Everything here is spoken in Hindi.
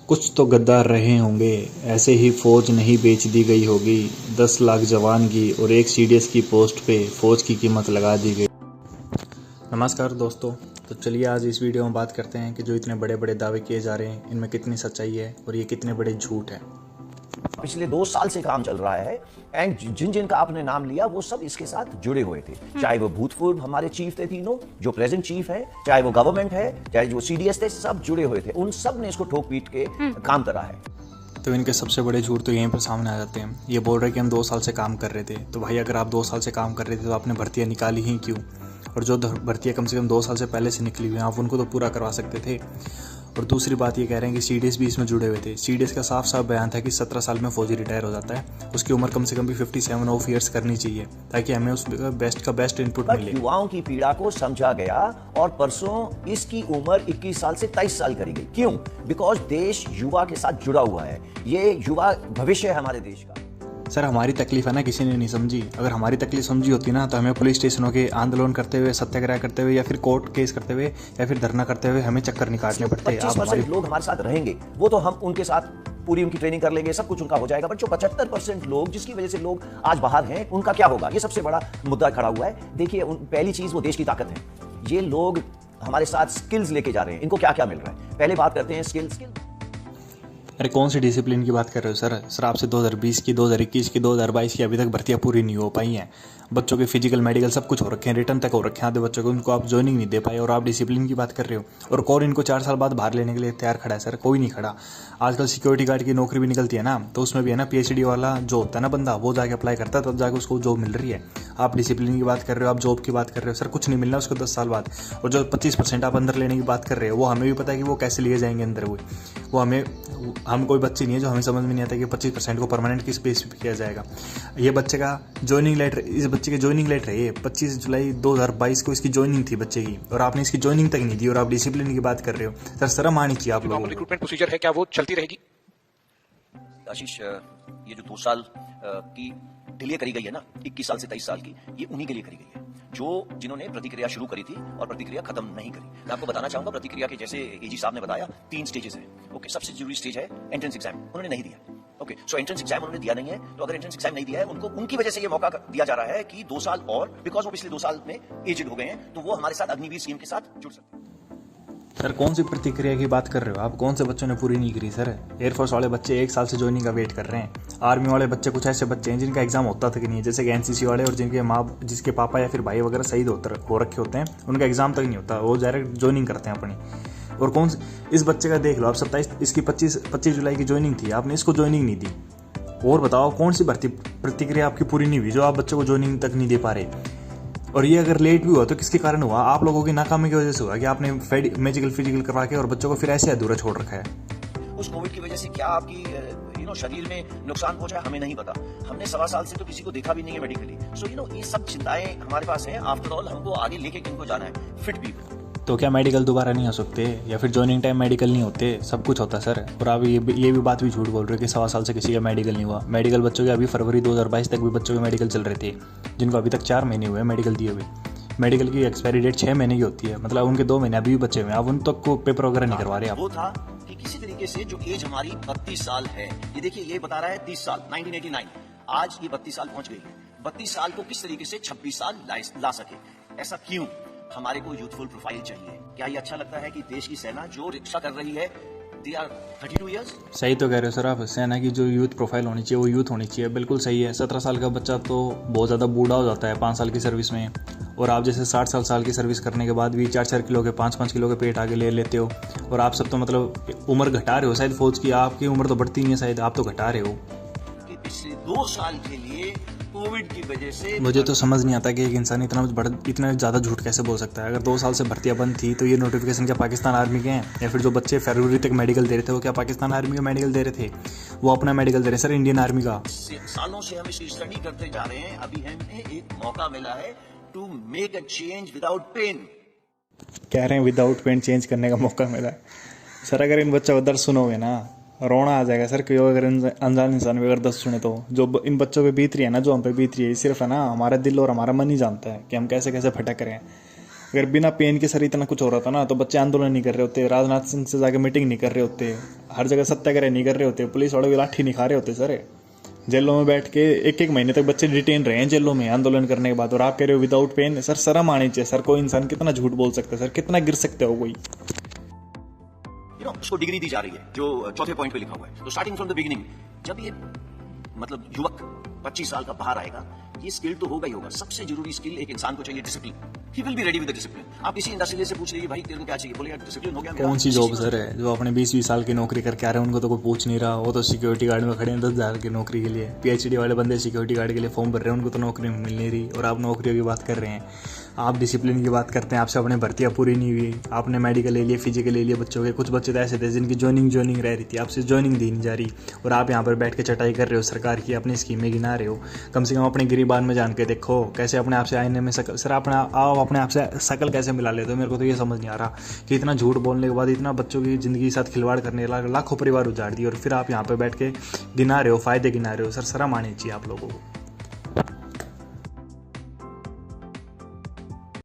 कुछ तो गद्दार रहे होंगे, ऐसे ही फौज नहीं बेच दी गई होगी। 10 लाख जवान की और एक सीडीएस की पोस्ट पे फौज की कीमत लगा दी गई। नमस्कार दोस्तों, तो चलिए आज इस वीडियो में बात करते हैं कि जो इतने बड़े बड़े दावे किए जा रहे हैं इनमें कितनी सच्चाई है और ये कितने बड़े झूठ हैं। पिछले 2 साल से काम चल रहा है एंड जिन जिन का आपने नाम लिया वो सब इसके साथ जुड़े हुए थे, चाहे वो भूतपूर्व हमारे चीफ थे तीनों, जो प्रेजेंट चीफ है, चाहे वो गवर्नमेंट है, चाहे जो सीडीएस थे, सब जुड़े हुए थे। उन सब ने इसको ठोक पीट के काम करा है। तो इनके सबसे बड़े झूठ तो यहीं पर सामने आ जाते हैं। ये बोल रहे हैं कि हम 2 साल से काम कर रहे थे। तो भाई अगर आप 2 साल से काम कर रहे थे तो आपने भर्तियाँ निकाली ही क्यों? और जो भर्तियाँ कम से कम 2 साल से पहले से निकली हुई हैं आप उनको तो पूरा करवा सकते थे। और दूसरी बात ये कह रहे हैं कि सीडीएस भी इसमें जुड़े हुए थे। सीडीएस का साफ साफ बयान था कि 17 साल में फौजी रिटायर हो जाता है, उसकी उम्र कम से कम भी 57 ऑफ ईयर्स करनी चाहिए ताकि हमें उस बेस्ट का बेस्ट इनपुट मिले। युवाओं की पीड़ा को समझा गया और परसों इसकी उम्र 21 साल से 23 साल करी गई। क्यों? बिकॉज देश युवा के साथ जुड़ा हुआ है। ये युवा भविष्य है हमारे देश का। सर हमारी तकलीफ है ना, किसी ने नहीं समझी। अगर हमारी तकलीफ समझी होती ना तो हमें पुलिस स्टेशनों के आंदोलन करते हुए, सत्याग्रह करते हुए या फिर कोर्ट केस करते हुए या फिर धरना करते हुए हमें चक्कर नहीं काटने पड़ते। 25% लोग हमारे साथ रहेंगे, वो तो हम उनके साथ पूरी उनकी ट्रेनिंग कर लेंगे, सब कुछ उनका हो जाएगा। बट जो 75% लोग जिसकी वजह से लोग आज बाहर हैं, उनका क्या होगा? ये सबसे बड़ा मुद्दा खड़ा हुआ है। देखिए, पहली चीज वो देश की ताकत है। ये लोग हमारे साथ स्किल्स लेके जा रहे हैं। इनको क्या क्या मिल रहा है? पहले बात करते हैं स्किल्स। अरे कौन सी डिसिप्लिन की बात कर रहे हो सर? सर आपसे 2020 की, 2021 की, 2022 की अभी तक भर्तियां पूरी नहीं हो पाई हैं। बच्चों के फिजिकल मेडिकल सब कुछ हो रखे हैं, रिटर्न तक हो रखे हैं आधे बच्चों को, उनको आप ज्वाइनिंग नहीं दे पाए और आप डिसिप्लिन की बात कर रहे हो। और कौन इनको 4 साल बाद बाहर लेने के लिए तैयार खड़ा है? सर कोई नहीं खड़ा। आजकल सिक्योरिटी गार्ड की नौकरी भी निकलती है ना, तो उसमें भी है ना PhD वाला जो होता है ना बंदा, वो जाके अप्लाई करता है तब जाके उसको जॉब मिल रही है। आप डिसिप्लिन की बात कर रहे हो, आप जॉब की बात कर रहे हो, सर कुछ नहीं मिलना उसको 10 साल बाद। और जो 25% आप अंदर लेने की बात कर रहे हो वो हमें भी पता है कि वो कैसे लिए जाएंगे अंदर। वो हम कोई बच्चे नहीं है जो हमें समझ में नहीं आता कि 25% को परमानेंट किस बेस पे किया जाएगा। ये बच्चे का ज्वाइनिंग लेटर, इस बच्चे की ज्वाइनिंग लेटर है, ये 25 जुलाई 2022 को इसकी ज्वाइनिंग थी बच्चे की, और आपने इसकी ज्वाइनिंग तक नहीं दी और आप डिसिप्लिन की बात कर रहे हो। सर शर्म आनी चाहिए आप लोगों को। रिक्रूटमेंट प्रोसीजर है, क्या वो चलती रहेगी? आशीष, ये जो 2 साल की डिले करी गई है ना, 21 साल से 23 साल की, ये उन्हीं के लिए करी गई है जो जिन्होंने प्रतिक्रिया शुरू करी थी और प्रतिक्रिया खत्म नहीं करी। मैं आपको बताना चाहूंगा, प्रतिक्रिया के जैसे एजी साहब ने बताया 3 स्टेजेस हैं। ओके, सबसे जरूरी स्टेज है एंट्रेंस एग्जाम, उन्होंने नहीं दिया। ओके, सो एंट्रेंस एग्जाम उन्होंने दिया नहीं है, तो अगर एंट्रेंस एग्जाम नहीं दिया है उनको, उनकी वजह से ये मौका दिया जा रहा है कि 2 साल और, बिकॉज वो पिछले 2 साल में एजेड हो गए हैं, तो वो हमारे साथ अग्निवीर स्कीम के साथ जुड़ सकते हैं। सर कौन सी प्रतिक्रिया की बात कर रहे हो आप? कौन से बच्चों ने पूरी नहीं करी? सर एयरफोर्स वाले बच्चे 1 साल से ज्वाइनिंग का वेट कर रहे हैं। आर्मी वाले बच्चे कुछ ऐसे बच्चे हैं जिनका एग्जाम होता तक नहीं है, जैसे कि एनसीसी वाले, और जिसके पापा या फिर भाई वगैरह शहीद हो रखे होते हैं, उनका एग्जाम तक नहीं होता, वो डायरेक्ट ज्वाइनिंग करते हैं अपनी। और इस बच्चे का देख लो आप, 27 इसकी 25 जुलाई की ज्वाइनिंग थी, आपने इसको ज्वाइनिंग नहीं दी। और बताओ कौन सी भर्ती प्रतिक्रिया आपकी पूरी नहीं हुई जो आप बच्चों को ज्वाइनिंग तक नहीं दे पा रहे? और ये अगर लेट भी हुआ तो किसके कारण हुआ? आप लोगों की नाकामी की वजह से हुआ कि आपने मेडिकल फिजिकल करवा के और बच्चों को फिर ऐसे अधूरा छोड़ रखा है। उस कोविड की वजह से क्या आपकी शरीर में नुकसान पहुंचा है, हमें नहीं पता। हमने 1.25 साल से तो किसी को देखा भी नहीं है मेडिकली। सो ये सब चिंताएं हमारे पास हैं। आफ्टर ऑल हमको आगे लेके किनको जाना है? Fit people. तो क्या मेडिकल दोबारा नहीं हो सकते, या फिर ज्वाइनिंग टाइम मेडिकल नहीं होते? सब कुछ होता है सर। और आप ये भी बात भी झूठ बोल रहे हो कि 1.25 साल से किसी का मेडिकल नहीं हुआ। मेडिकल बच्चों के अभी फरवरी 2022 तक भी बच्चों के मेडिकल चल रहे थे, जिनको अभी तक 4 महीने हुए मेडिकल दिए हुए। मेडिकल की एक्सपायरी डेट 6 महीने की होती है, मतलब उनके 2 महीने अभी भी बचे हुए हैं। आप उन तक को पेपर वगैरह नहीं करवा रहे आप। वो था कि किसी तरीके से जो एज हमारी 32 साल है, ये देखिए ये बता रहा है 30 साल 1989, आज ये 32 साल पहुंच गई है। 32 साल को किस तरीके से 26 साल ला सके, ऐसा क्यों? हमारे को यूथफुल प्रोफाइल चाहिए। क्या ये अच्छा लगता है कि देश की सेना जो रिक्शा कर रही है, दे आर 32 ईयर्स? सही तो कह रहे हो सर आप। सेना की जो यूथ प्रोफाइल होनी चाहिए वो यूथ होनी चाहिए, बिल्कुल सही है। 17 साल का बच्चा तो बहुत ज़्यादा बूढ़ा हो जाता है 5 साल की सर्विस में, और आप जैसे 60 साल की सर्विस करने के बाद भी 4-4 किलो के 5-5 किलो के पेट आगे ले लेते हो। और आप सब तो मतलब उम्र घटा रहे हो शायद फौज की, आपकी उम्र तो बढ़ती नहीं है शायद, आप तो घटा रहे हो। कि पिछले 2 साल के लिए कोविड की वजह से मुझे तो समझ नहीं आता कि एक इंसान इतना ज़्यादा झूठ कैसे बोल सकता है। अगर 2 साल से भर्तियाँ बंद थी तो ये नोटिफिकेशन क्या पाकिस्तान आर्मी के हैं? या फिर जो बच्चे फरवरी तक मेडिकल दे रहे थे वो क्या पाकिस्तान आर्मी का मेडिकल दे रहे थे? वो अपना मेडिकल दे रहे सर, इंडियन आर्मी का। सालों से हम इसकी स्टडी करते जा रहे हैं, अभी हमें एक मौका मिला है to make a change without pain. कह रहे हैं विदाउट पेन चेंज करने का मौका मिला है। सर अगर इन बच्चों को दर्द सुनोगे ना रोना आ जाएगा सर। क्यों? अगर अनजान इंसान भी अगर 10 सुने तो जो इन बच्चों पे बीत रही है ना, जो हम पे बीत रही है, सिर्फ है ना हमारा दिल और हमारा मन ही जानता है कि हम कैसे कैसे भटक रहे हैं। अगर बिना पेन के सर इतना कुछ हो रहा था ना तो बच्चे आंदोलन नहीं कर रहे होते, राजनाथ सिंह से जाके मीटिंग नहीं कर रहे होते, हर जगह सत्याग्रह नहीं कर रहे होते, पुलिस वालों की लाठी नहीं खा रहे होते सर। जेलों में बैठ के एक महीने तक बच्चे डिटेन रहे हैं जेलों में आंदोलन करने के बाद, और आप कह रहे हो विदाउट पेन। सर शर्म आनी चाहिए सर, कोई इंसान कितना झूठ बोल सकता है सर, कितना गिर सकते हो कोई। उसको डिग्री दी जा रही है जो चौथे पॉइंट पे लिखा हुआ है। तो स्टार्टिंग फ्रॉम द बिगिनिंग, जब ये मतलब युवक 25 साल का बाहर आएगा, ये स्किल तो होगा ही होगा। सबसे जरूरी स्किल एक इंसान को चाहिए discipline. He will be ready with the discipline. आप किसी इंडस्ट्रियल से पूछ लीजिए भाई तेरे को क्या चाहिए, बोले यार डिसिप्लिन हो गया। कौन सी जॉब सर है जो अपने 20-20 साल की नौकरी करके आ रहे हैं, उनको तो कोई पूछ नहीं रहा। वो तो सिक्योरिटी गार्ड में खड़े हैं 10,000 की नौकरी के लिए। PhD वाले बंदे सिक्योरिटी गार्ड के लिए फॉर्म भर रहे हैं, उनको तो नौकरी मिल नहीं रही, और आप नौकरियों की बात कर रहे हैं। आप डिसिप्लिन की बात करते हैं, आपसे अपने भर्तियाँ पूरी नहीं हुई, आपने मेडिकल ले लिए, फिजिकल ले लिए बच्चों के। कुछ बच्चे तो ऐसे थे जिनकी ज्वाइनिंग रह रही थी, आपसे ज्वाइनिंग दी नहीं जा रही, और आप यहाँ पर बैठ के चटाई कर रहे हो सरकार की, अपनी स्कीमें गिना रहे हो। कम से कम अपने गिरीबान में जान के देखो कैसे अपने आप से आईने में सर आप अपने आप से शकल कैसे मिला लेते हो। मेरे को तो ये समझ नहीं आ रहा कि इतना झूठ बोलने के बाद, इतना बच्चों की ज़िंदगी के साथ खिलवाड़ करने लाखों परिवार उजाड़ दिए, और फिर आप यहाँ पर बैठ के गिना रहे हो, फायदे गिना रहे हो। सर शर्म आनी चाहिए आप लोगों को।